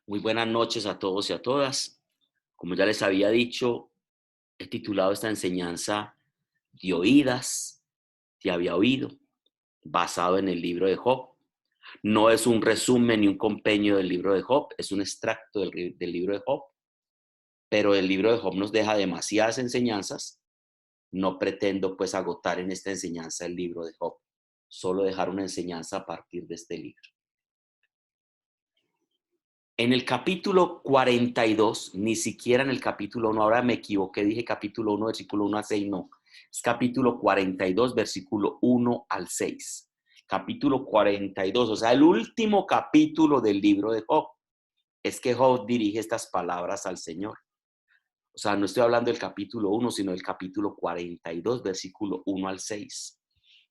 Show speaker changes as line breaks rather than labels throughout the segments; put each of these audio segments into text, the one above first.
Muy buenas noches a todos y a todas. Como ya les había dicho, he titulado esta enseñanza de oídas, te había oído, basado en el libro de Job. No es un resumen ni un compendio del libro de Job, es un extracto del libro de Job, pero el libro de Job nos deja demasiadas enseñanzas. No pretendo pues agotar en esta enseñanza el libro de Job, solo dejar una enseñanza a partir de este libro. En el capítulo 42, ni siquiera en el capítulo 1, ahora me equivoqué, dije capítulo 1, versículo 1 a 6, no. Es capítulo 42, versículo 1 al 6. Capítulo 42, o sea, el último capítulo del libro de Job. Es que Job dirige estas palabras al Señor. O sea, no estoy hablando del capítulo 1, sino del capítulo 42, versículo 1 al 6.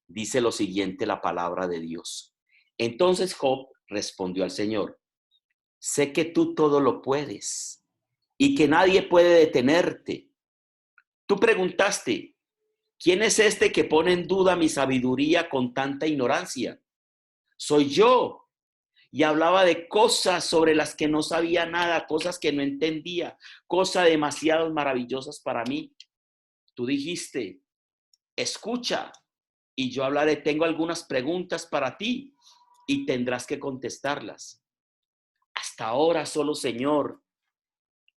Dice lo siguiente la palabra de Dios. Entonces Job respondió al Señor: sé que tú todo lo puedes y que nadie puede detenerte. Tú preguntaste: ¿quién es este que pone en duda mi sabiduría con tanta ignorancia? Soy yo. Y hablaba de cosas sobre las que no sabía nada, cosas que no entendía, cosas demasiado maravillosas para mí. Tú dijiste: escucha y yo hablaré. Tengo algunas preguntas para ti y tendrás que contestarlas. Hasta ahora solo, Señor,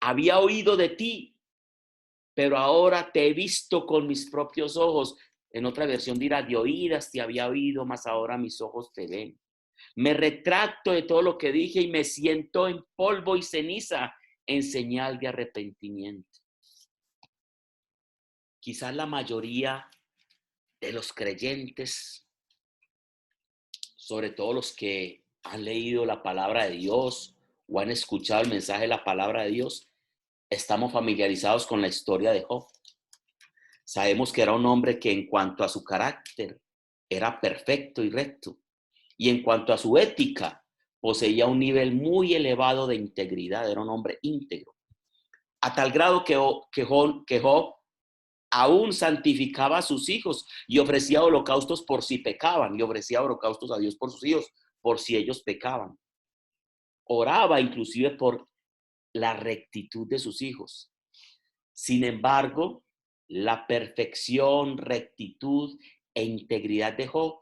había oído de ti, pero ahora te he visto con mis propios ojos. En otra versión dirá: de oídas te había oído, mas ahora mis ojos te ven. Me retracto de todo lo que dije y me siento en polvo y ceniza en señal de arrepentimiento. Quizás la mayoría de los creyentes, sobre todo los que han leído la palabra de Dios o han escuchado el mensaje de la palabra de Dios, estamos familiarizados con la historia de Job. Sabemos que era un hombre que en cuanto a su carácter era perfecto y recto, y en cuanto a su ética poseía un nivel muy elevado de integridad, era un hombre íntegro, a tal grado que Job aún santificaba a sus hijos y ofrecía holocaustos por si pecaban, y ofrecía holocaustos a Dios por sus hijos, por si ellos pecaban. Oraba inclusive por la rectitud de sus hijos. Sin embargo, la perfección, rectitud e integridad de Job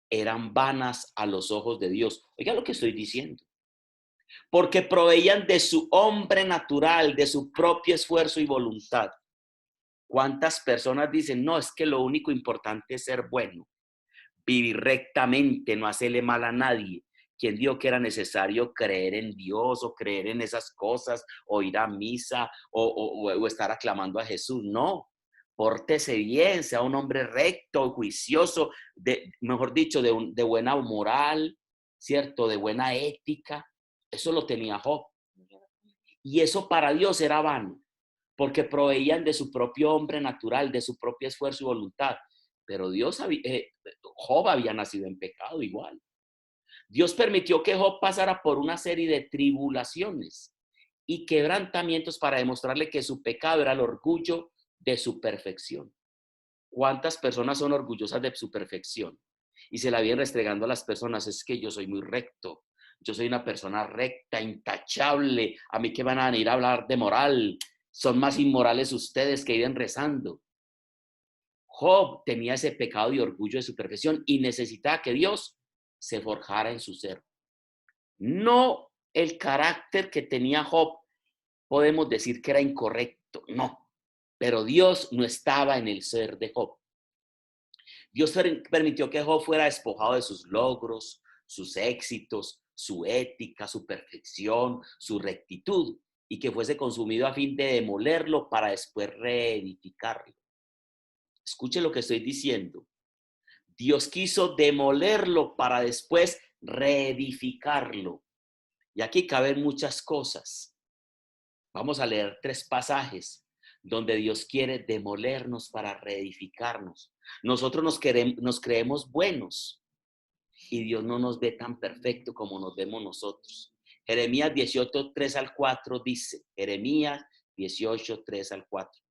eran vanas a los ojos de Dios. Oiga lo que estoy diciendo. Porque proveían de su hombre natural, de su propio esfuerzo y voluntad. ¿Cuántas personas dicen: no, es que lo único importante es ser bueno, vivir rectamente, no hacerle mal a nadie? ¿Quién dijo que era necesario creer en Dios o creer en esas cosas o ir a misa o estar aclamando a Jesús? No, pórtese bien, sea un hombre recto, juicioso, mejor dicho, de buena moral, ¿cierto? De buena ética. Eso lo tenía Job. Y eso para Dios era vano, porque proveían de su propio hombre natural, de su propio esfuerzo y voluntad. Pero Job había nacido en pecado igual. Dios permitió que Job pasara por una serie de tribulaciones y quebrantamientos para demostrarle que su pecado era el orgullo de su perfección. ¿Cuántas personas son orgullosas de su perfección? Y se la vienen restregando a las personas: es que yo soy muy recto, yo soy una persona recta, intachable, a mí que van a venir a hablar de moral, son más inmorales ustedes que viven rezando. Job tenía ese pecado y orgullo de su perfección y necesitaba que Dios se forjara en su ser. No el carácter que tenía Job, podemos decir que era incorrecto, no, pero Dios no estaba en el ser de Job. Dios permitió que Job fuera despojado de sus logros, sus éxitos, su ética, su perfección, su rectitud, y que fuese consumido a fin de demolerlo para después reedificarlo. Escuche lo que estoy diciendo. Dios quiso demolerlo para después reedificarlo. Y aquí caben muchas cosas. Vamos a leer 3 pasajes donde Dios quiere demolernos para reedificarnos. Nosotros nos creemos buenos y Dios no nos ve tan perfecto como nos vemos nosotros. Jeremías 18, 3 al 4 dice, Jeremías 18, 3 al 4.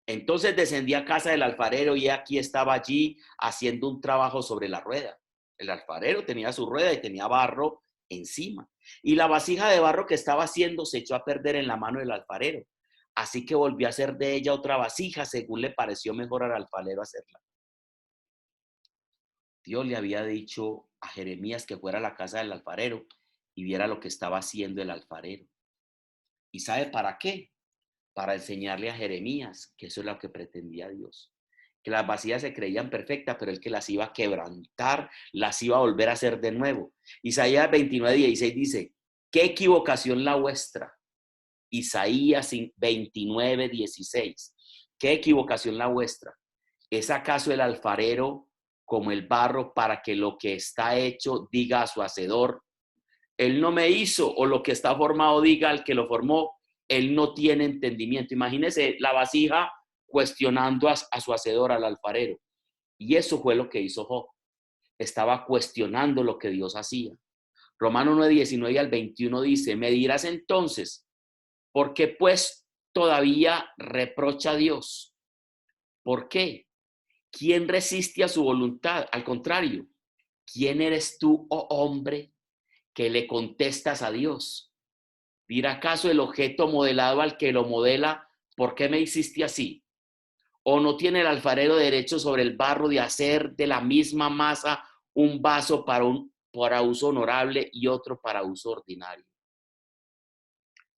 Entonces descendí a casa del alfarero y aquí estaba allí haciendo un trabajo sobre la rueda. El alfarero tenía su rueda y tenía barro encima. Y la vasija de barro que estaba haciendo se echó a perder en la mano del alfarero. Así que volvió a hacer de ella otra vasija, según le pareció mejor al alfarero hacerla. Dios le había dicho a Jeremías que fuera a la casa del alfarero y viera lo que estaba haciendo el alfarero. ¿Y sabe para qué? Para enseñarle a Jeremías que eso es lo que pretendía Dios. Que las vasijas se creían perfectas, pero él que las iba a quebrantar, las iba a volver a hacer de nuevo. Isaías 29:16 dice, ¿qué equivocación la vuestra? Isaías 29:16, ¿qué equivocación la vuestra? ¿Es acaso el alfarero como el barro para que lo que está hecho diga a su hacedor, él no me hizo, o lo que está formado diga al que lo formó, él no tiene entendimiento? Imagínese la vasija cuestionando a su hacedor, al alfarero. Y eso fue lo que hizo Job. Estaba cuestionando lo que Dios hacía. Romanos 9:19 al 21 dice, me dirás entonces, ¿por qué pues todavía reprocha a Dios? ¿Por qué? ¿Quién resiste a su voluntad? Al contrario, ¿quién eres tú, oh hombre, que le contestas a Dios? ¿Dirá acaso el objeto modelado al que lo modela, ¿por qué me hiciste así? ¿O no tiene el alfarero derecho sobre el barro de hacer de la misma masa un vaso para uso honorable y otro para uso ordinario?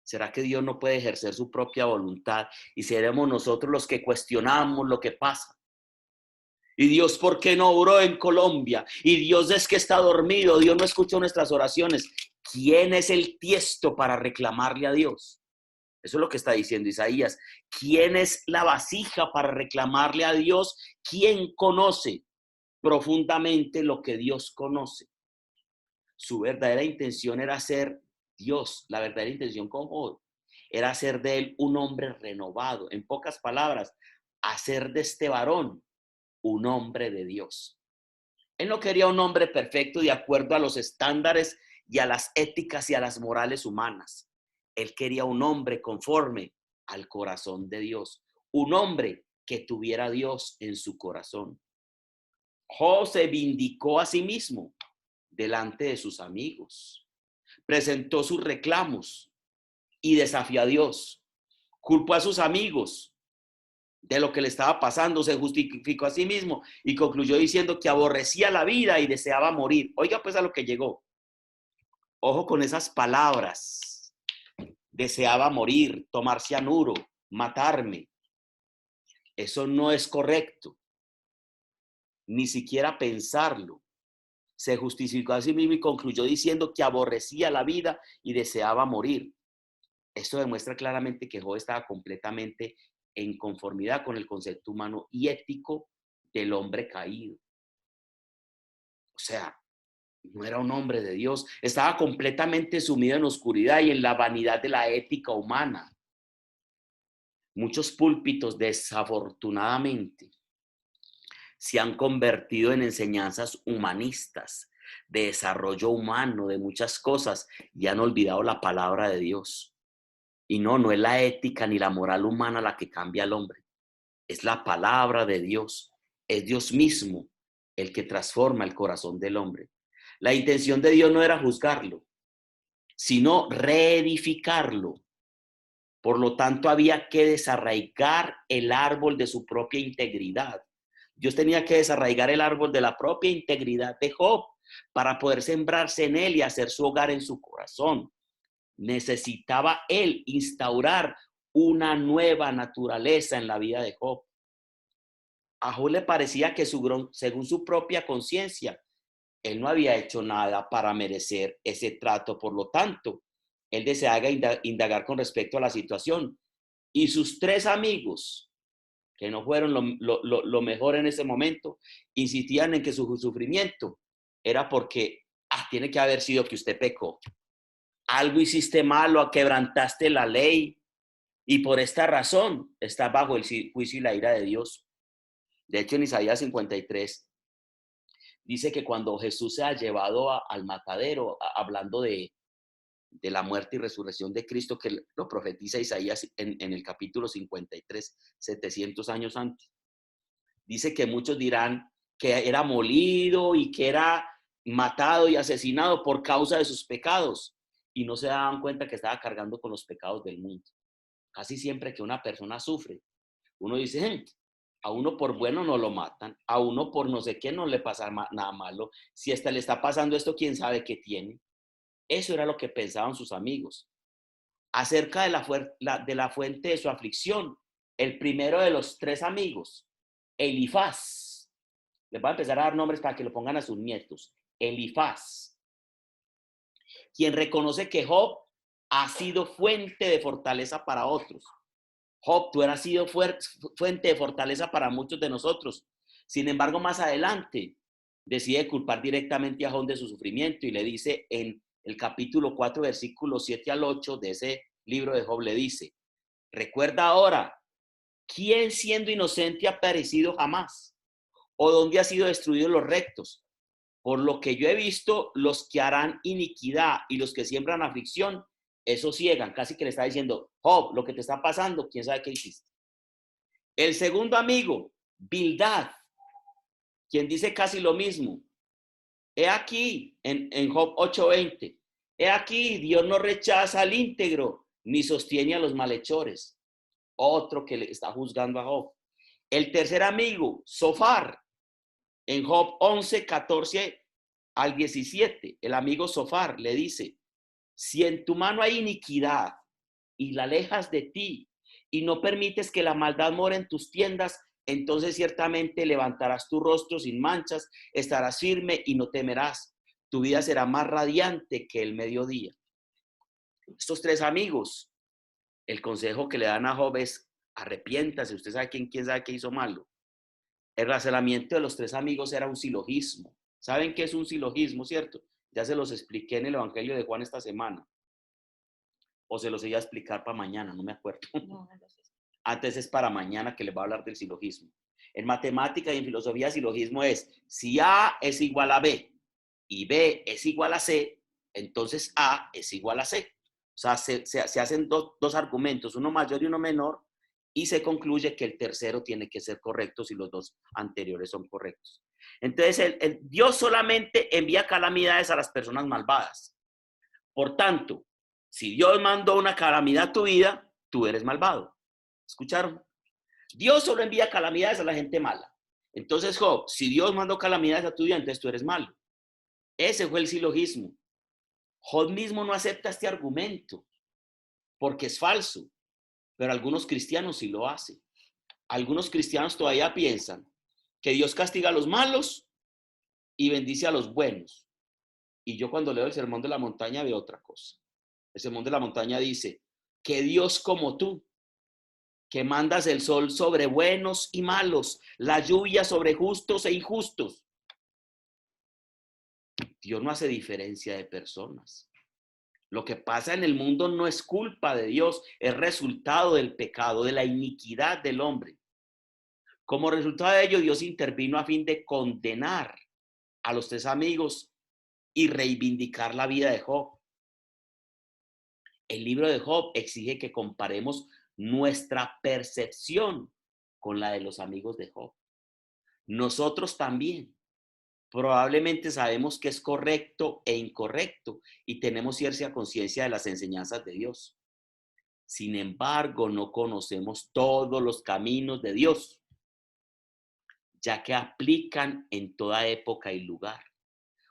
¿Será que Dios no puede ejercer su propia voluntad y seremos nosotros los que cuestionamos lo que pasa? Y Dios, ¿por qué no obró en Colombia? Y Dios es que está dormido, Dios no escuchó nuestras oraciones. ¿Quién es el tiesto para reclamarle a Dios? Eso es lo que está diciendo Isaías. ¿Quién es la vasija para reclamarle a Dios? ¿Quién conoce profundamente lo que Dios conoce? Su verdadera intención era ser Dios. La verdadera intención con Job era hacer de él un hombre renovado. En pocas palabras, hacer de este varón un hombre de Dios. Él no quería un hombre perfecto de acuerdo a los estándares y a las éticas y a las morales humanas. Él quería un hombre conforme al corazón de Dios, un hombre que tuviera a Dios en su corazón. Job se vindicó a sí mismo delante de sus amigos, presentó sus reclamos y desafió a Dios, culpó a sus amigos de lo que le estaba pasando, se justificó a sí mismo y concluyó diciendo que aborrecía la vida y deseaba morir. Oiga pues a lo que llegó. Ojo con esas palabras. Deseaba morir, tomar cianuro, matarme. Eso no es correcto. Ni siquiera pensarlo. Se justificó a sí mismo y concluyó diciendo que aborrecía la vida y deseaba morir. Esto demuestra claramente que Job estaba completamente en conformidad con el concepto humano y ético del hombre caído. O sea, no era un hombre de Dios, estaba completamente sumido en oscuridad y en la vanidad de la ética humana. Muchos púlpitos, desafortunadamente, se han convertido en enseñanzas humanistas, de desarrollo humano, de muchas cosas, y han olvidado la palabra de Dios. Y no es la ética ni la moral humana la que cambia al hombre, es la palabra de Dios, es Dios mismo el que transforma el corazón del hombre. La intención de Dios no era juzgarlo, sino reedificarlo. Por lo tanto, había que desarraigar el árbol de su propia integridad. Dios tenía que desarraigar el árbol de la propia integridad de Job para poder sembrarse en él y hacer su hogar en su corazón. Necesitaba él instaurar una nueva naturaleza en la vida de Job. A Job le parecía que según su propia conciencia, él no había hecho nada para merecer ese trato. Por lo tanto, él deseaba indagar con respecto a la situación. Y sus tres amigos, que no fueron lo mejor en ese momento, insistían en que su sufrimiento era porque tiene que haber sido que usted pecó. Algo hiciste malo, quebrantaste la ley y por esta razón está bajo el juicio y la ira de Dios. De hecho, en Isaías 53 dice que cuando Jesús se ha llevado al matadero, hablando de la muerte y resurrección de Cristo, que lo profetiza Isaías en el capítulo 53, 700 años antes. Dice que muchos dirán que era molido y que era matado y asesinado por causa de sus pecados y no se daban cuenta que estaba cargando con los pecados del mundo. Casi siempre que una persona sufre, uno dice, a uno por bueno no lo matan, a uno por no sé qué no le pasa nada malo, si hasta le está pasando esto, quién sabe qué tiene. Eso era lo que pensaban sus amigos. Acerca de la fuente de su aflicción, el primero de los tres amigos, Elifaz, les voy a empezar a dar nombres para que lo pongan a sus nietos, Elifaz, quien reconoce que Job ha sido fuente de fortaleza para otros. Job, tú has sido fuente de fortaleza para muchos de nosotros. Sin embargo, más adelante, decide culpar directamente a Job de su sufrimiento y le dice en el capítulo 4, versículos 7 al 8 de ese libro de Job, le dice, recuerda ahora, ¿quién siendo inocente ha perecido jamás? ¿O dónde ha sido destruidos los rectos? Por lo que yo he visto, los que harán iniquidad y los que siembran aflicción, esos ciegan. Casi que le está diciendo, Job, lo que te está pasando, quién sabe qué hiciste. El segundo amigo, Bildad, quien dice casi lo mismo. He aquí, en Job 8:20, he aquí, Dios no rechaza al íntegro, ni sostiene a los malhechores. Otro que le está juzgando a Job. El tercer amigo, Sofar, en Job 11:14 al 17, el amigo Sofar le dice, si en tu mano hay iniquidad y la alejas de ti y no permites que la maldad more en tus tiendas, entonces ciertamente levantarás tu rostro sin manchas, estarás firme y no temerás. Tu vida será más radiante que el mediodía. Estos tres amigos, el consejo que le dan a Job es, arrepiéntase, usted sabe quién sabe qué hizo malo. El razonamiento de los tres amigos era un silogismo. ¿Saben qué es un silogismo, cierto? Ya se los expliqué en el Evangelio de Juan esta semana. O se los iba a explicar para mañana, no me acuerdo. No, antes es para mañana que les voy a hablar del silogismo. En matemática y en filosofía, silogismo es, si A es igual a B y B es igual a C, entonces A es igual a C. O sea, se hacen dos argumentos, uno mayor y uno menor, y se concluye que el tercero tiene que ser correcto si los dos anteriores son correctos. Entonces, Dios solamente envía calamidades a las personas malvadas. Por tanto, si Dios mandó una calamidad a tu vida, tú eres malvado. ¿Escucharon? Dios solo envía calamidades a la gente mala. Entonces, Job, si Dios mandó calamidades a tu vida, entonces tú eres malo. Ese fue el silogismo. Job mismo no acepta este argumento porque es falso, pero algunos cristianos sí lo hacen. Algunos cristianos todavía piensan que Dios castiga a los malos y bendice a los buenos. Y yo cuando leo el Sermón de la Montaña veo otra cosa. El Sermón de la Montaña dice que Dios como tú, que mandas el sol sobre buenos y malos, la lluvia sobre justos e injustos. Dios no hace diferencia de personas. Lo que pasa en el mundo no es culpa de Dios, es resultado del pecado, de la iniquidad del hombre. Como resultado de ello, Dios intervino a fin de condenar a los tres amigos y reivindicar la vida de Job. El libro de Job exige que comparemos nuestra percepción con la de los amigos de Job. Nosotros también probablemente sabemos que es correcto e incorrecto y tenemos cierta conciencia de las enseñanzas de Dios. Sin embargo, no conocemos todos los caminos de Dios, ya que aplican en toda época y lugar.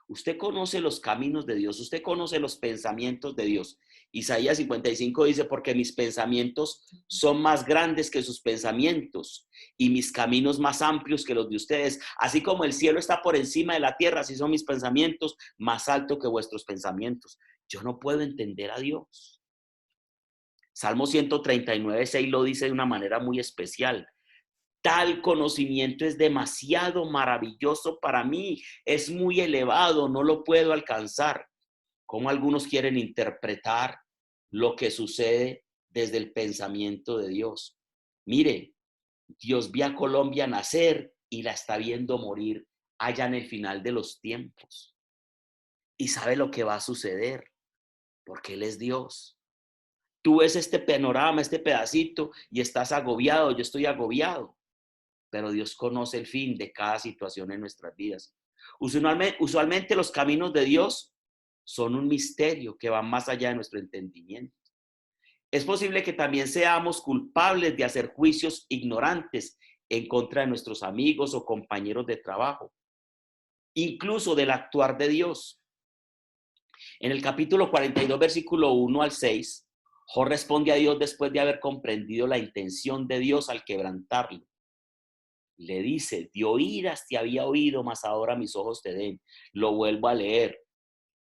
Usted conoce los caminos de Dios, usted conoce los pensamientos de Dios. Isaías 55 dice, porque mis pensamientos son más grandes que sus pensamientos y mis caminos más amplios que los de ustedes. Así como el cielo está por encima de la tierra, así son mis pensamientos más altos que vuestros pensamientos. Yo no puedo entender a Dios. Salmo 139, 6 lo dice de una manera muy especial. Tal conocimiento es demasiado maravilloso para mí, es muy elevado, no lo puedo alcanzar. Como algunos quieren interpretar lo que sucede desde el pensamiento de Dios. Mire, Dios vio a Colombia nacer y la está viendo morir allá en el final de los tiempos. Y sabe lo que va a suceder, porque Él es Dios. Tú ves este panorama, este pedacito, y estás agobiado, yo estoy agobiado. Pero Dios conoce el fin de cada situación en nuestras vidas. Usualmente los caminos de Dios son un misterio que va más allá de nuestro entendimiento. Es posible que también seamos culpables de hacer juicios ignorantes en contra de nuestros amigos o compañeros de trabajo, incluso del actuar de Dios. En el capítulo 42, versículo 1 al 6, Job responde a Dios después de haber comprendido la intención de Dios al quebrantarlo. Le dice: de oídas te había oído, mas ahora mis ojos te ven. Lo vuelvo a leer.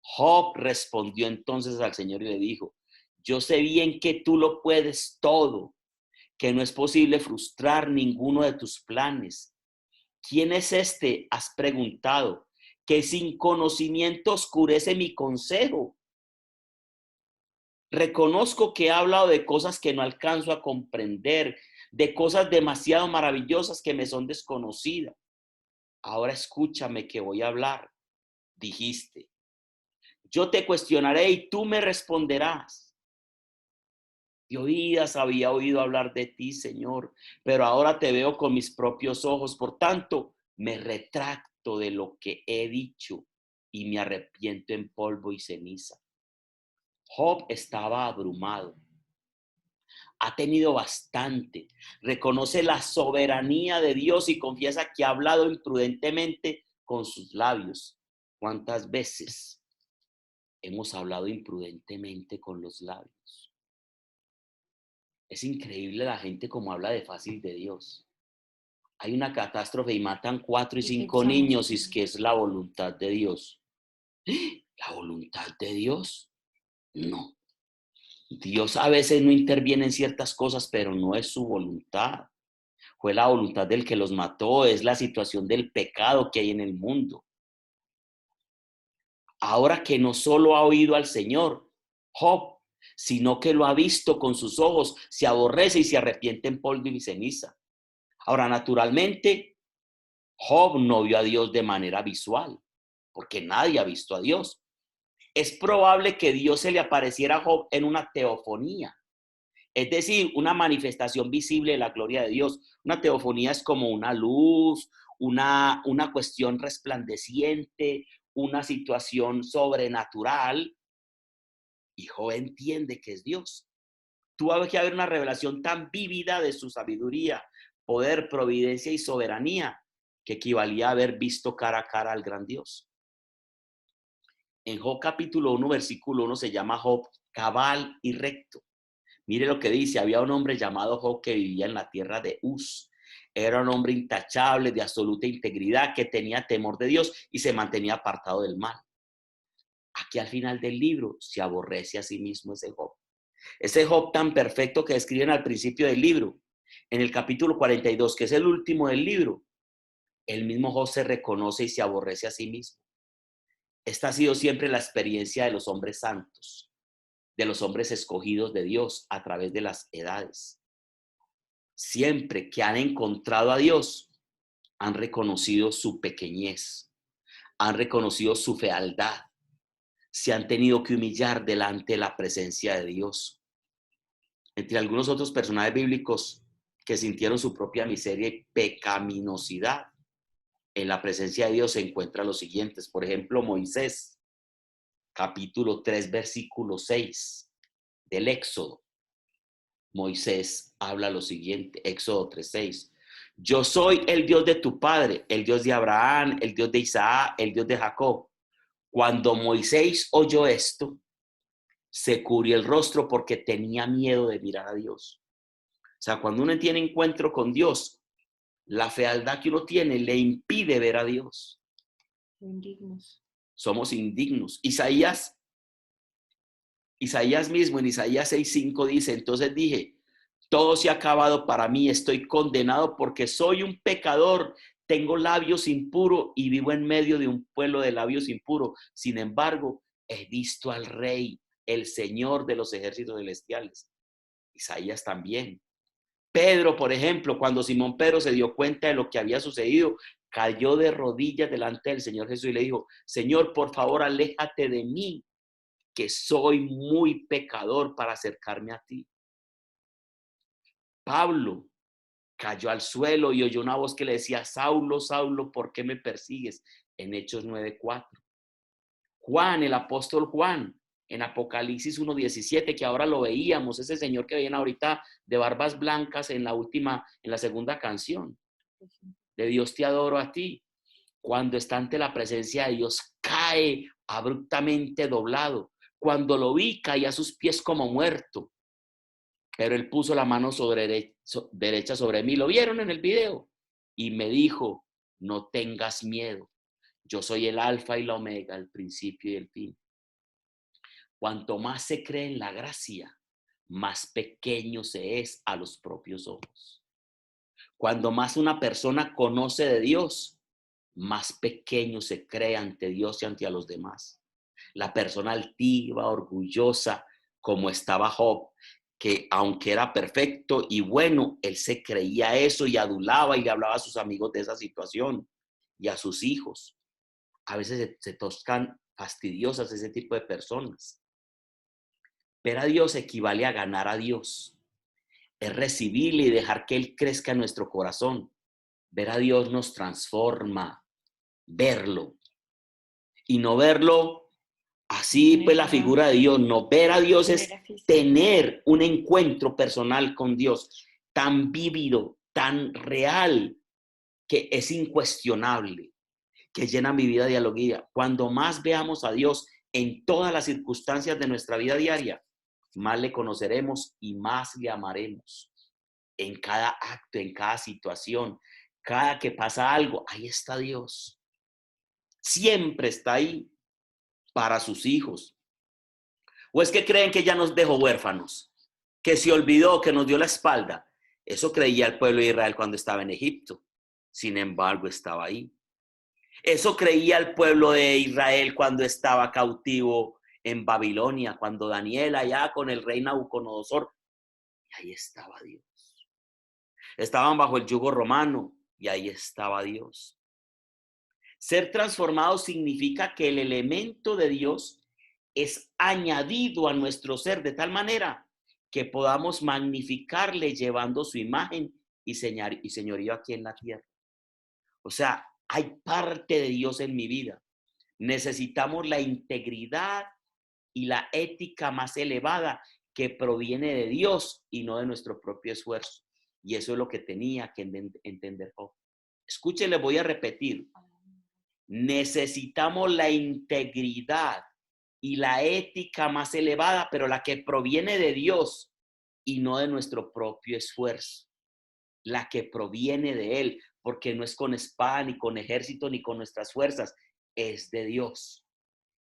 Job respondió entonces al Señor y le dijo: yo sé bien que tú lo puedes todo, que no es posible frustrar ninguno de tus planes. ¿Quién es este? Has preguntado, que sin conocimiento oscurece mi consejo. Reconozco que he hablado de cosas que no alcanzo a comprender, de cosas demasiado maravillosas que me son desconocidas. Ahora escúchame que voy a hablar. Dijiste: yo te cuestionaré y tú me responderás. De oídas había oído hablar de ti, Señor, pero ahora te veo con mis propios ojos. Por tanto, me retracto de lo que he dicho y me arrepiento en polvo y ceniza. Job estaba abrumado. Ha tenido bastante. Reconoce la soberanía de Dios y confiesa que ha hablado imprudentemente con sus labios. ¿Cuántas veces hemos hablado imprudentemente con los labios? Es increíble la gente como habla de fácil de Dios. Hay una catástrofe y matan 4 y 5 niños, y es que es la voluntad de Dios. ¿La voluntad de Dios? No. Dios a veces no interviene en ciertas cosas, pero no es su voluntad. Fue la voluntad del que los mató, es la situación del pecado que hay en el mundo. Ahora que no solo ha oído al Señor, Job, sino que lo ha visto con sus ojos, se aborrece y se arrepiente en polvo y ceniza. Ahora, naturalmente, Job no vio a Dios de manera visual, porque nadie ha visto a Dios. Es probable que Dios se le apareciera a Job en una teofonía, es decir, una manifestación visible de la gloria de Dios. Una teofonía es como una luz, una cuestión resplandeciente, una situación sobrenatural, y Job entiende que es Dios. Tuvo que haber una revelación tan vívida de su sabiduría, poder, providencia y soberanía, que equivalía a haber visto cara a cara al gran Dios. En Job capítulo 1, versículo 1 se llama Job cabal y recto. Mire lo que dice: había un hombre llamado Job que vivía en la tierra de Uz. Era un hombre intachable, de absoluta integridad, que tenía temor de Dios y se mantenía apartado del mal. Aquí al final del libro se aborrece a sí mismo ese Job. Ese Job tan perfecto que describen al principio del libro, en el capítulo 42, que es el último del libro, el mismo Job se reconoce y se aborrece a sí mismo. Esta ha sido siempre la experiencia de los hombres santos, de los hombres escogidos de Dios a través de las edades. Siempre que han encontrado a Dios, han reconocido su pequeñez, han reconocido su fealdad, se han tenido que humillar delante de la presencia de Dios. Entre algunos otros personajes bíblicos que sintieron su propia miseria y pecaminosidad, en la presencia de Dios se encuentran los siguientes. Por ejemplo, Moisés, capítulo 3, versículo 6 del Éxodo. Moisés habla lo siguiente, Éxodo 3:6. Yo soy el Dios de tu padre, el Dios de Abraham, el Dios de Isaac, el Dios de Jacob. Cuando Moisés oyó esto, se cubrió el rostro porque tenía miedo de mirar a Dios. O sea, cuando uno tiene encuentro con Dios, la fealdad que uno tiene le impide ver a Dios.
Indignos.
Somos indignos. Isaías mismo en Isaías 6:5 dice: entonces dije, todo se ha acabado para mí, estoy condenado porque soy un pecador, tengo labios impuros y vivo en medio de un pueblo de labios impuros. Sin embargo, he visto al Rey, el Señor de los ejércitos celestiales. Isaías también. Pedro, por ejemplo, cuando Simón Pedro se dio cuenta de lo que había sucedido, cayó de rodillas delante del Señor Jesús y le dijo: Señor, por favor, aléjate de mí, que soy muy pecador para acercarme a ti. Pablo cayó al suelo y oyó una voz que le decía: Saulo, Saulo, ¿por qué me persigues? en Hechos 9:4. Juan, el apóstol Juan, en Apocalipsis 1:17, que ahora lo veíamos, ese señor que viene ahorita de barbas blancas en la segunda canción, de Dios te adoro a ti. Cuando está ante la presencia de Dios, cae abruptamente doblado. Cuando lo vi, caía a sus pies como muerto. Pero él puso la mano derecha sobre mí. ¿Lo vieron en el video? Y me dijo, no tengas miedo. Yo soy el alfa y la omega, el principio y el fin. Cuanto más se cree en la gracia, más pequeño se es a los propios ojos. Cuando más una persona conoce de Dios, más pequeño se cree ante Dios y ante a los demás. La persona altiva, orgullosa, como estaba Job, que aunque era perfecto y bueno, él se creía eso y adulaba y le hablaba a sus amigos de esa situación y a sus hijos. A veces se toscan fastidiosas ese tipo de personas. Ver a Dios equivale a ganar a Dios. Es recibirle y dejar que Él crezca en nuestro corazón. Ver a Dios nos transforma. Verlo. Y no verlo así, pues la figura de Dios. No, ver a Dios es tener un encuentro personal con Dios tan vívido, tan real, que es incuestionable, que llena mi vida dialoguía. Cuando más veamos a Dios en todas las circunstancias de nuestra vida diaria, más le conoceremos y más le amaremos. En cada acto, en cada situación, cada que pasa algo, ahí está Dios. Siempre está ahí para sus hijos. ¿O es que creen que ya nos dejó huérfanos? Que se olvidó, que nos dio la espalda. Eso creía el pueblo de Israel cuando estaba en Egipto. Sin embargo, estaba ahí. Eso creía el pueblo de Israel cuando estaba cautivo en Babilonia, cuando Daniel allá con el rey Nabucodonosor, y ahí estaba Dios. Estaban bajo el yugo romano y ahí estaba Dios. Ser transformado significa que el elemento de Dios es añadido a nuestro ser de tal manera que podamos magnificarle llevando su imagen y señorío aquí en la tierra. O sea, hay parte de Dios en mi vida. Necesitamos la integridad y la ética más elevada que proviene de Dios y no de nuestro propio esfuerzo. Y eso es lo que tenía que entender Job. Escuchen, les voy a repetir. Necesitamos la integridad y la ética más elevada, pero la que proviene de Dios y no de nuestro propio esfuerzo. La que proviene de Él, porque no es con espada, ni con ejército, ni con nuestras fuerzas, es de Dios.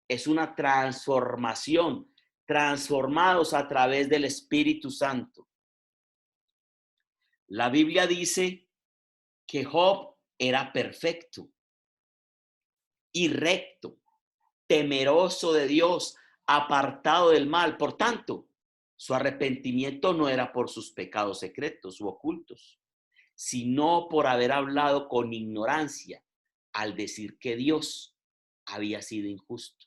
Es una transformación, transformados a través del Espíritu Santo. La Biblia dice que Job era perfecto y recto, temeroso de Dios, apartado del mal. Por tanto, su arrepentimiento no era por sus pecados secretos u ocultos, sino por haber hablado con ignorancia al decir que Dios había sido injusto,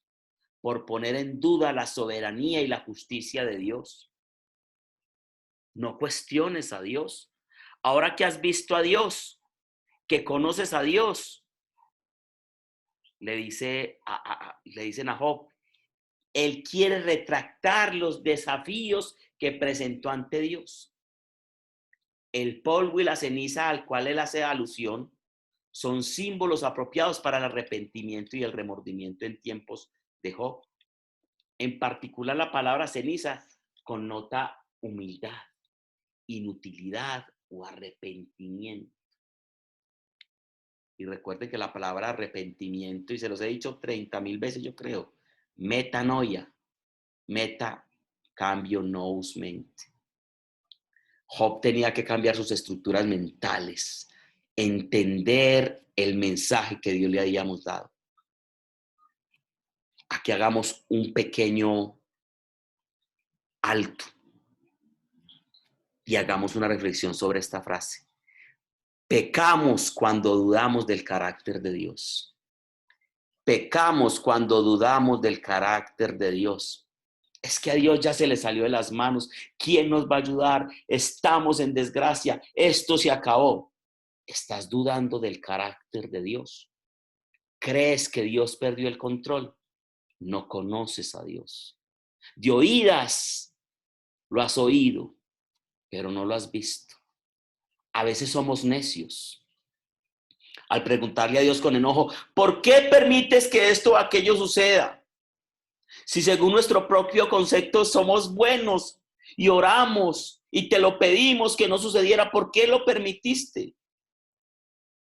por poner en duda la soberanía y la justicia de Dios. No cuestiones a Dios. Ahora que has visto a Dios, que conoces a Dios, le dicen a Job, él quiere retractar los desafíos que presentó ante Dios. El polvo y la ceniza al cual él hace alusión son símbolos apropiados para el arrepentimiento y el remordimiento en tiempos de Job. En particular, la palabra ceniza connota humildad, inutilidad o arrepentimiento. Y recuerden que la palabra arrepentimiento, y se los he dicho 30,000 veces, yo creo, metanoia, cambio, nous mente. Job tenía que cambiar sus estructuras mentales, entender el mensaje que Dios le habíamos dado. Aquí hagamos un pequeño alto y hagamos una reflexión sobre esta frase. Pecamos cuando dudamos del carácter de Dios. Pecamos cuando dudamos del carácter de Dios. Es que a Dios ya se le salió de las manos. ¿Quién nos va a ayudar? Estamos en desgracia. Esto se acabó. Estás dudando del carácter de Dios. crees que Dios perdió el control, no conoces a Dios. De oídas lo has oído, pero no lo has visto. A veces somos necios al preguntarle a Dios con enojo, ¿por qué permites que esto o aquello suceda? Si según nuestro propio concepto somos buenos y oramos y te lo pedimos que no sucediera, ¿por qué lo permitiste?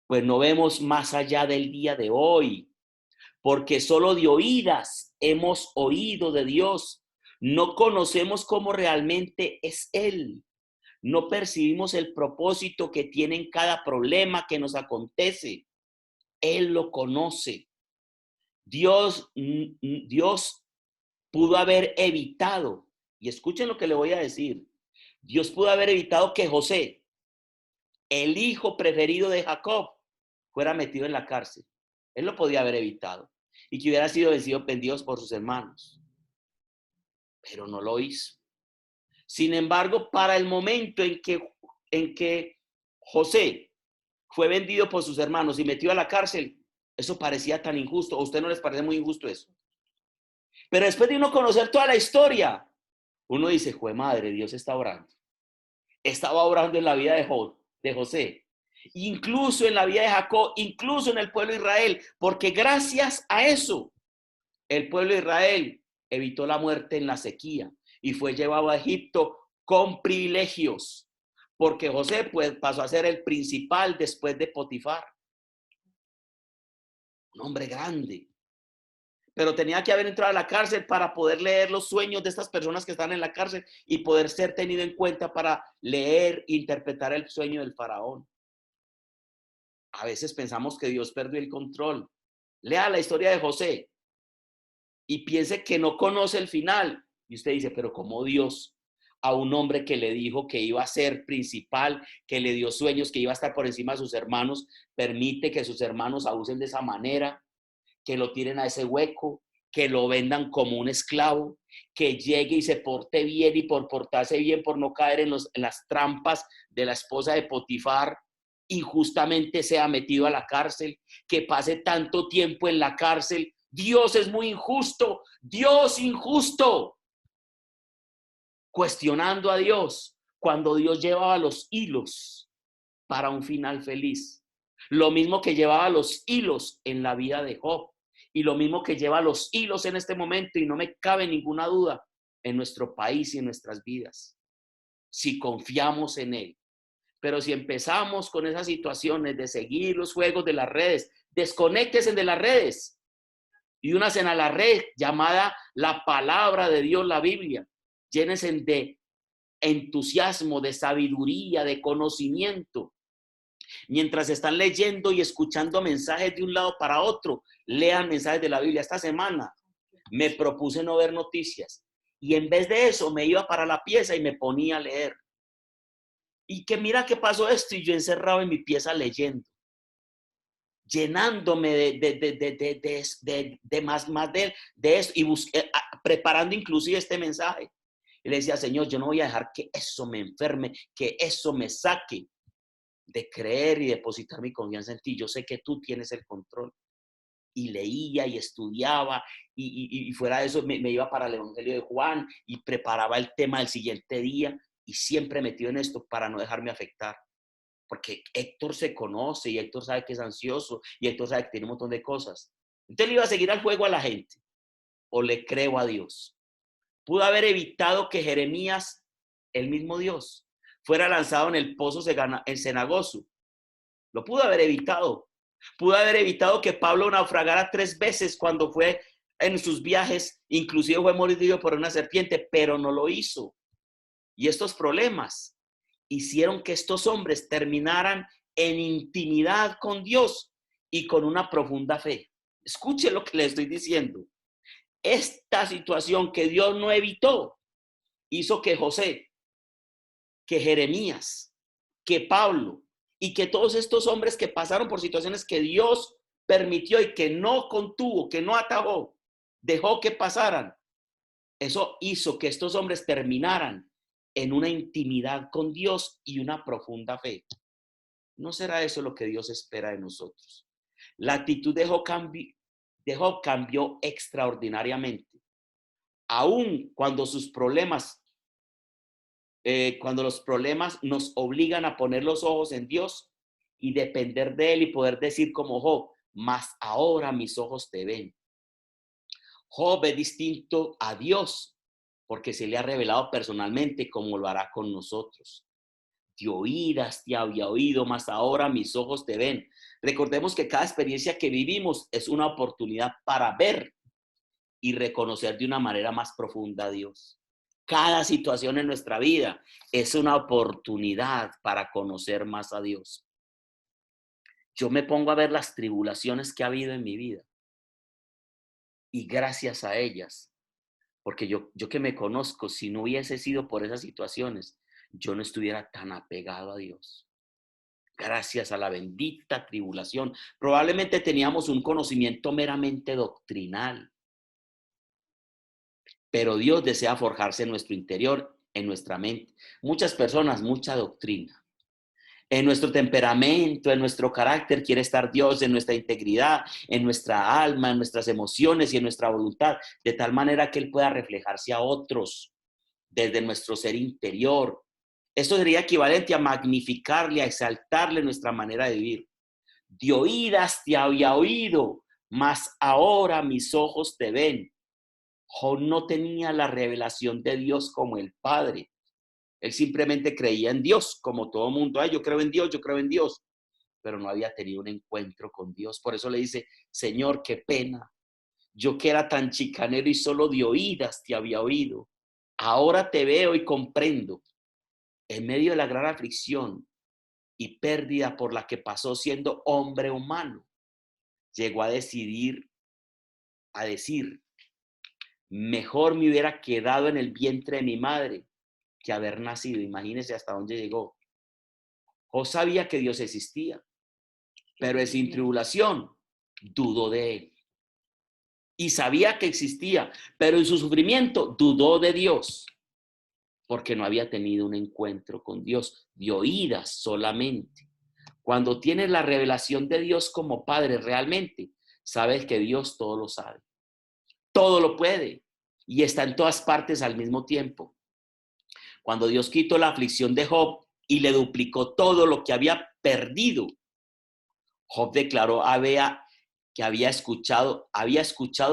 Pues no vemos más allá del día de hoy, porque solo de oídas hemos oído de Dios. No conocemos cómo realmente es Él. No percibimos el propósito que tiene en cada problema que nos acontece. Él lo conoce. Dios pudo haber evitado, y escuchen lo que le voy a decir, Dios pudo haber evitado que José, el hijo preferido de Jacob, fuera metido en la cárcel. Él lo podía haber evitado y que hubiera sido vendido por sus hermanos, pero no lo hizo. Sin embargo, para el momento en que José fue vendido por sus hermanos y metido a la cárcel, eso parecía tan injusto. ¿A usted no les parece muy injusto eso? Pero después de uno conocer toda la historia, uno dice, jue madre, Dios está orando. Estaba orando en la vida de José, incluso en la vida de Jacob, incluso en el pueblo de Israel, porque gracias a eso, el pueblo de Israel evitó la muerte en la sequía y fue llevado a Egipto con privilegios, porque José pues, pasó a ser el principal después de Potifar, un hombre grande. Pero tenía que haber entrado a la cárcel para poder leer los sueños de estas personas que están en la cárcel y poder ser tenido en cuenta para leer e interpretar el sueño del faraón. A veces pensamos que Dios perdió el control. Lea la historia de José y piense que no conoce el final. Y usted dice, pero ¿cómo Dios a un hombre que le dijo que iba a ser principal, que le dio sueños, que iba a estar por encima de sus hermanos, permite que sus hermanos abusen de esa manera? Que lo tiren a ese hueco, que lo vendan como un esclavo, que llegue y se porte bien y por portarse bien, por no caer en las trampas de la esposa de Potifar, injustamente sea metido a la cárcel, que pase tanto tiempo en la cárcel. Dios es muy injusto, Dios injusto, cuestionando a Dios cuando Dios llevaba los hilos para un final feliz. Lo mismo que llevaba los hilos en la vida de Job. Y lo mismo que lleva los hilos en este momento, y no me cabe ninguna duda, en nuestro país y en nuestras vidas, si confiamos en Él. Pero si empezamos con esas situaciones de seguir los juegos de las redes, desconéctense de las redes y únanse a la red llamada la palabra de Dios, la Biblia. Llénense de entusiasmo, de sabiduría, de conocimiento. Mientras están leyendo y escuchando mensajes de un lado para otro, lean mensajes de la Biblia. Esta semana me propuse no ver noticias y en vez de eso me iba para la pieza y me ponía a leer. Y que mira qué pasó esto, y yo encerrado en mi pieza leyendo, llenándome de más de esto y preparando inclusive este mensaje. Y le decía, Señor, yo no voy a dejar que eso me enferme, que eso me saque de creer y depositar mi confianza en ti. Yo sé que tú tienes el control. Y leía y estudiaba y fuera de eso me iba para el Evangelio de Juan y preparaba el tema del siguiente día y siempre metido en esto para no dejarme afectar. Porque Héctor se conoce y Héctor sabe que es ansioso y Héctor sabe que tiene un montón de cosas. Entonces le iba a seguir al juego a la gente o le creo a Dios. Pudo haber evitado que Jeremías, el mismo Dios, fuera lanzado en el pozo cenagoso. Lo pudo haber evitado. Pudo haber evitado que Pablo naufragara 3 veces cuando fue en sus viajes, inclusive fue mordido por una serpiente, pero no lo hizo. Y estos problemas hicieron que estos hombres terminaran en intimidad con Dios y con una profunda fe. Escuche lo que le estoy diciendo. Esta situación que Dios no evitó hizo que José, que Jeremías, que Pablo y que todos estos hombres que pasaron por situaciones que Dios permitió y que no contuvo, que no atajó, dejó que pasaran, eso hizo que estos hombres terminaran en una intimidad con Dios y una profunda fe. ¿No será eso lo que Dios espera de nosotros? La actitud de Job de Job cambió extraordinariamente. Aún cuando sus problemas, cuando los problemas nos obligan a poner los ojos en Dios y depender de Él y poder decir como Job, mas ahora mis ojos te ven. Job es distinto a Dios porque se le ha revelado personalmente como lo hará con nosotros. De oídas te había oído, mas ahora mis ojos te ven. Recordemos que cada experiencia que vivimos es una oportunidad para ver y reconocer de una manera más profunda a Dios. Cada situación en nuestra vida es una oportunidad para conocer más a Dios. Yo me pongo a ver las tribulaciones que ha habido en mi vida y gracias a ellas, porque yo que me conozco, si no hubiese sido por esas situaciones, yo no estuviera tan apegado a Dios. Gracias a la bendita tribulación. Probablemente teníamos un conocimiento meramente doctrinal, pero Dios desea forjarse en nuestro interior, en nuestra mente. Muchas personas, mucha doctrina. En nuestro temperamento, en nuestro carácter quiere estar Dios, en nuestra integridad, en nuestra alma, en nuestras emociones y en nuestra voluntad, de tal manera que Él pueda reflejarse a otros desde nuestro ser interior. Esto sería equivalente a magnificarle, a exaltarle nuestra manera de vivir. De oídas te había oído, mas ahora mis ojos te ven. Job no tenía la revelación de Dios como el Padre. Él simplemente creía en Dios, como todo mundo. Ay, yo creo en Dios, yo creo en Dios. Pero no había tenido un encuentro con Dios. Por eso le dice, Señor, qué pena. Yo que era tan chicanero y solo de oídas te había oído. Ahora te veo y comprendo. En medio de la gran aflicción y pérdida por la que pasó siendo hombre humano, llegó a decir, mejor me hubiera quedado en el vientre de mi madre que haber nacido. Imagínense hasta dónde llegó. Job sabía que Dios existía, pero en sin tribulación dudó de Él. Y sabía que existía, pero en su sufrimiento dudó de Dios, porque no había tenido un encuentro con Dios, de oídas solamente. Cuando tienes la revelación de Dios como Padre realmente, sabes que Dios todo lo sabe, todo lo puede y está en todas partes al mismo tiempo. Cuando Dios quitó la aflicción de Job y le duplicó todo lo que había perdido, Job declaró que había escuchado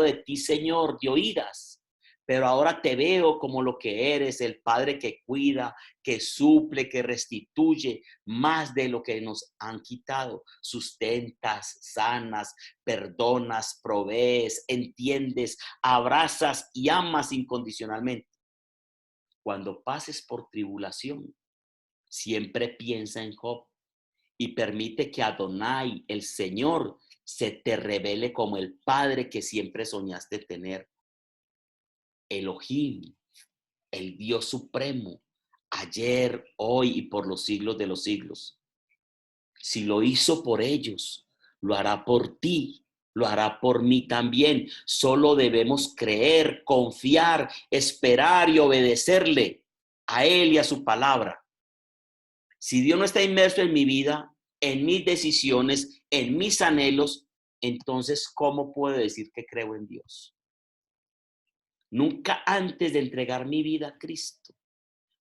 de ti, Señor, de oídas, pero ahora te veo como lo que eres, el Padre que cuida, que suple, que restituye más de lo que nos han quitado. Sustentas, sanas, perdonas, provees, entiendes, abrazas y amas incondicionalmente. Cuando pases por tribulación, siempre piensa en Job y permite que Adonai, el Señor, se te revele como el Padre que siempre soñaste tener. Elohim, el Dios supremo, ayer, hoy y por los siglos de los siglos. Si lo hizo por ellos, lo hará por ti, lo hará por mí también. Solo debemos creer, confiar, esperar y obedecerle a Él y a su palabra. Si Dios no está inmerso en mi vida, en mis decisiones, en mis anhelos, entonces, ¿cómo puedo decir que creo en Dios? Nunca antes de entregar mi vida a Cristo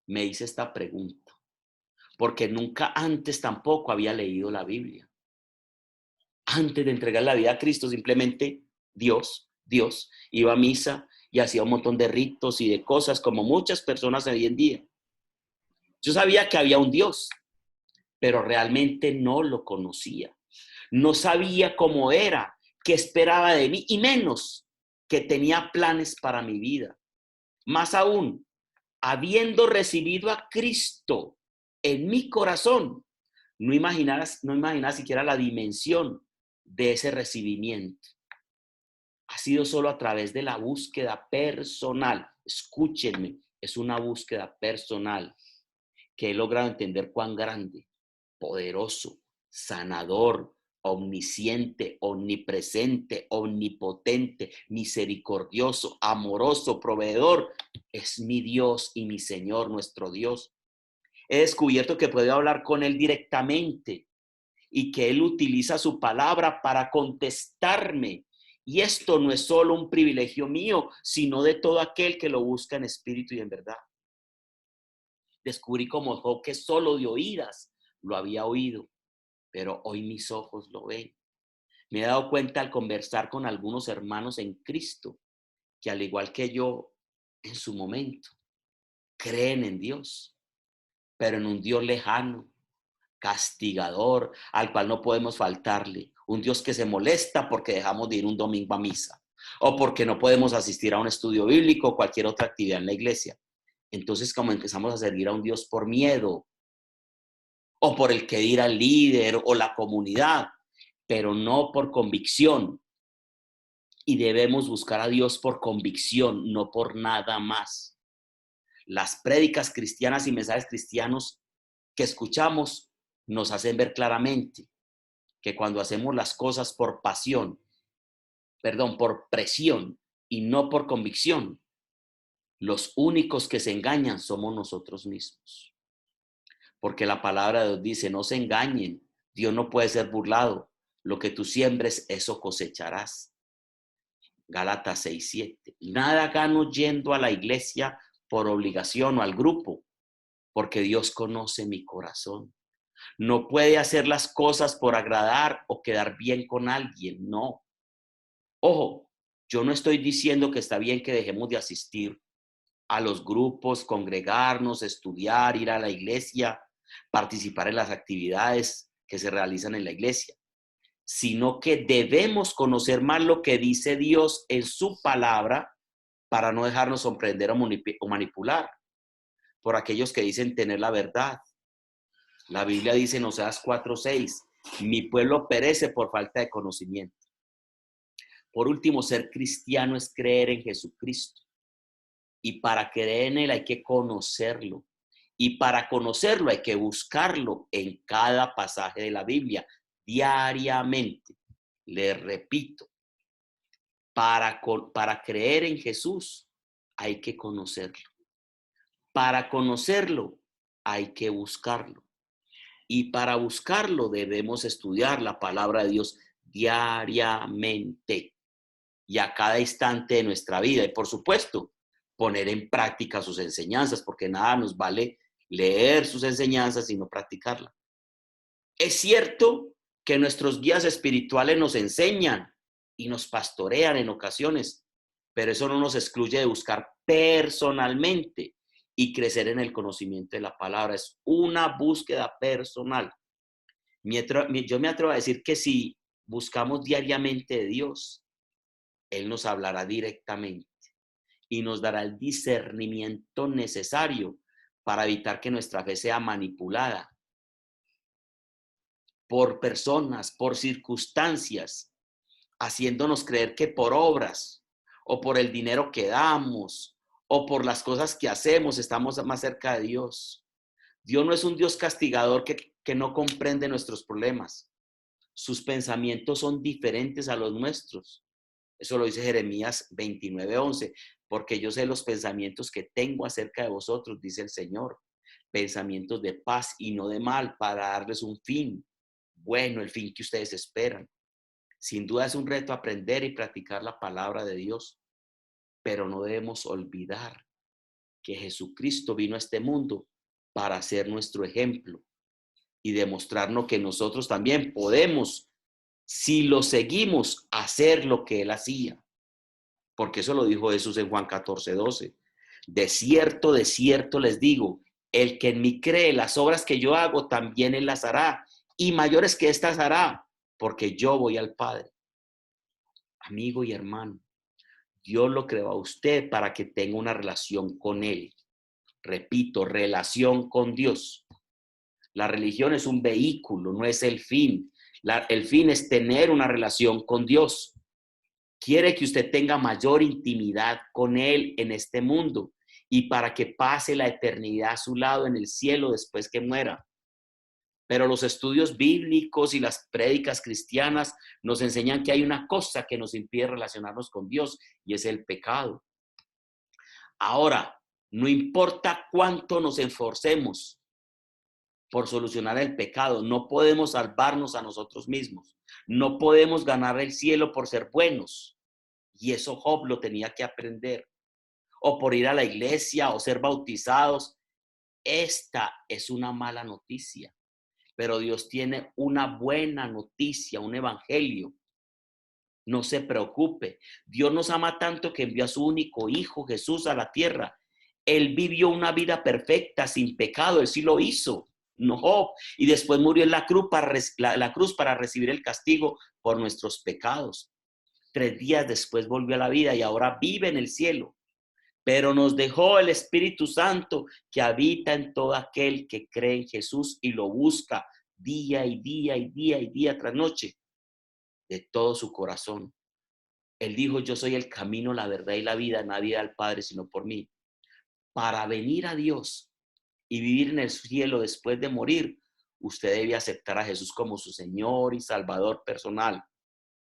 me hice esta pregunta, porque nunca antes tampoco había leído la Biblia. Antes de entregar la vida a Cristo, simplemente Dios, iba a misa y hacía un montón de ritos y de cosas como muchas personas hoy en día. Yo sabía que había un Dios, pero realmente no lo conocía. No sabía cómo era, qué esperaba de mí y menos que tenía planes para mi vida. Más aún, habiendo recibido a Cristo en mi corazón, no imaginaba siquiera la dimensión de ese recibimiento. Ha sido solo a través de la búsqueda personal. Escúchenme, es una búsqueda personal que he logrado entender cuán grande, poderoso, sanador, omnisciente, omnipresente, omnipotente, misericordioso, amoroso, proveedor, es mi Dios y mi Señor, nuestro Dios. He descubierto que puedo hablar con Él directamente y que Él utiliza su palabra para contestarme Y esto no es solo un privilegio mío, sino de todo aquel que lo busca en espíritu y en verdad. Descubrí como Job que solo de oídas lo había oído, pero hoy mis ojos lo ven. Me he dado cuenta al conversar con algunos hermanos en Cristo, que al igual que yo, en su momento, creen en Dios, pero en un Dios lejano, castigador, al cual no podemos faltarle. Un Dios que se molesta porque dejamos de ir un domingo a misa, o porque no podemos asistir a un estudio bíblico o cualquier otra actividad en la iglesia. Entonces, como empezamos a servir a un Dios por miedo, o por el que dirá el líder o la comunidad, pero no por convicción. Y debemos buscar a Dios por convicción, no por nada más. Las prédicas cristianas y mensajes cristianos que escuchamos nos hacen ver claramente que cuando hacemos las cosas por por presión y no por convicción, los únicos que se engañan somos nosotros mismos. Porque la palabra de Dios dice, no se engañen, Dios no puede ser burlado. Lo que tú siembres, eso cosecharás. Gálatas 6:7. Nada gano yendo a la iglesia por obligación o al grupo, porque Dios conoce mi corazón. No puede hacer las cosas por agradar o quedar bien con alguien, no. Ojo, yo no estoy diciendo que está bien que dejemos de asistir a los grupos, congregarnos, estudiar, ir a la iglesia, participar en las actividades que se realizan en la iglesia, sino que debemos conocer más lo que dice Dios en su palabra para no dejarnos sorprender o manipular por aquellos que dicen tener la verdad. La Biblia dice en Oseas 4:6, mi pueblo perece por falta de conocimiento. Por último, ser cristiano es creer en Jesucristo. Y para creer en Él hay que conocerlo. Y para conocerlo hay que buscarlo en cada pasaje de la Biblia, diariamente. Le repito, para creer en Jesús hay que conocerlo. Para conocerlo hay que buscarlo. Y para buscarlo debemos estudiar la palabra de Dios diariamente y a cada instante de nuestra vida. Y por supuesto, poner en práctica sus enseñanzas, porque nada nos vale leer sus enseñanzas y no practicarla. Es cierto que nuestros guías espirituales nos enseñan y nos pastorean en ocasiones, pero eso no nos excluye de buscar personalmente y crecer en el conocimiento de la palabra. Es una búsqueda personal. Yo me atrevo a decir que si buscamos diariamente de Dios, Él nos hablará directamente y nos dará el discernimiento necesario para evitar que nuestra fe sea manipulada por personas, por circunstancias, haciéndonos creer que por obras o por el dinero que damos o por las cosas que hacemos estamos más cerca de Dios. Dios no es un Dios castigador que no comprende nuestros problemas. Sus pensamientos son diferentes a los nuestros. Eso lo dice Jeremías 29:11, porque yo sé los pensamientos que tengo acerca de vosotros, dice el Señor, pensamientos de paz y no de mal, para darles un fin, bueno, el fin que ustedes esperan. Sin duda es un reto aprender y practicar la palabra de Dios, pero no debemos olvidar que Jesucristo vino a este mundo para ser nuestro ejemplo y demostrarnos que nosotros también podemos, si lo seguimos, hacer lo que Él hacía. Porque eso lo dijo Jesús en Juan 14:12. De cierto les digo, el que en mí cree, las obras que yo hago, también Él las hará, y mayores que estas hará, porque yo voy al Padre. Amigo y hermano, Dios lo creó a usted para que tenga una relación con Él. Repito, relación con Dios. La religión es un vehículo, no es el fin. El fin es tener una relación con Dios. Quiere que usted tenga mayor intimidad con Él en este mundo y para que pase la eternidad a su lado en el cielo después que muera. Pero los estudios bíblicos y las prédicas cristianas nos enseñan que hay una cosa que nos impide relacionarnos con Dios y es el pecado. Ahora, no importa cuánto nos esforcemos, por solucionar el pecado. No podemos salvarnos a nosotros mismos. No podemos ganar el cielo por ser buenos. Y eso Job lo tenía que aprender. O por ir a la iglesia o ser bautizados. Esta es una mala noticia. Pero Dios tiene una buena noticia, un evangelio. No se preocupe. Dios nos ama tanto que envió a su único hijo, Jesús, a la tierra. Él vivió una vida perfecta, sin pecado. Él sí lo hizo. No Job. Y después murió en la cruz para recibir el castigo por nuestros pecados. 3 días después volvió a la vida y ahora vive en el cielo. Pero nos dejó el Espíritu Santo que habita en todo aquel que cree en Jesús y lo busca día y día y día y día tras noche de todo su corazón. Él dijo, yo soy el camino, la verdad y la vida, nadie da al Padre sino por mí. Para venir a Dios y vivir en el cielo después de morir, usted debe aceptar a Jesús como su Señor y Salvador personal.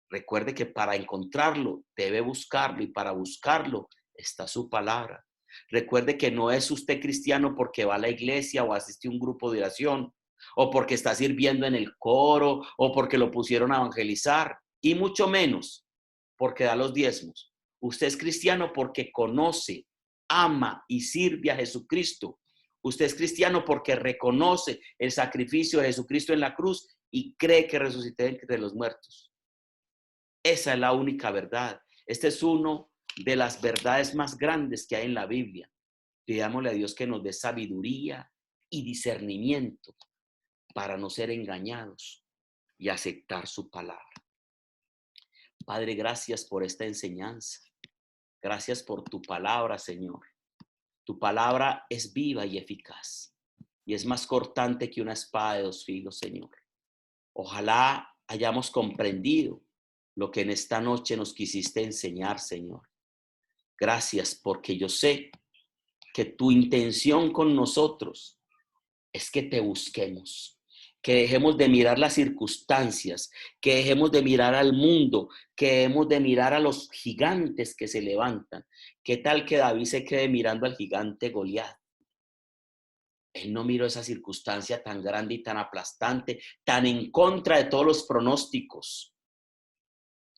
Recuerde que para encontrarlo debe buscarlo y para buscarlo está su palabra. Recuerde que no es usted cristiano porque va a la iglesia o asiste a un grupo de oración o porque está sirviendo en el coro o porque lo pusieron a evangelizar y mucho menos porque da los diezmos. Usted es cristiano porque conoce, ama y sirve a Jesucristo. Usted es cristiano porque reconoce el sacrificio de Jesucristo en la cruz y cree que resucitó entre los muertos. Esa es la única verdad. Este es uno de las verdades más grandes que hay en la Biblia. Pidámosle a Dios que nos dé sabiduría y discernimiento para no ser engañados y aceptar su palabra. Padre, gracias por esta enseñanza. Gracias por tu palabra, Señor. Tu palabra es viva y eficaz y es más cortante que una espada de 2 filos, Señor. Ojalá hayamos comprendido lo que en esta noche nos quisiste enseñar, Señor. Gracias porque yo sé que tu intención con nosotros es que te busquemos, que dejemos de mirar las circunstancias, que dejemos de mirar al mundo, que dejemos de mirar a los gigantes que se levantan. ¿Qué tal que David se quede mirando al gigante Goliat? Él no miró esa circunstancia tan grande y tan aplastante, tan en contra de todos los pronósticos.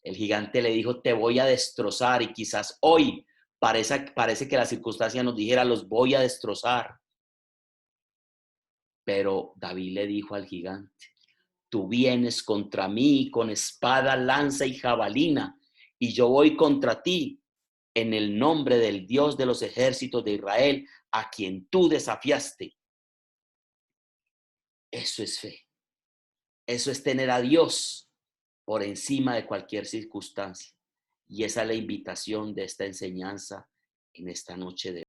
El gigante le dijo, te voy a destrozar, y quizás hoy parece que la circunstancia nos dijera, los voy a destrozar. Pero David le dijo al gigante, tú vienes contra mí con espada, lanza y jabalina, y yo voy contra ti en el nombre del Dios de los ejércitos de Israel, a quien tú desafiaste. Eso es fe. Eso es tener a Dios por encima de cualquier circunstancia. Y esa es la invitación de esta enseñanza en esta noche de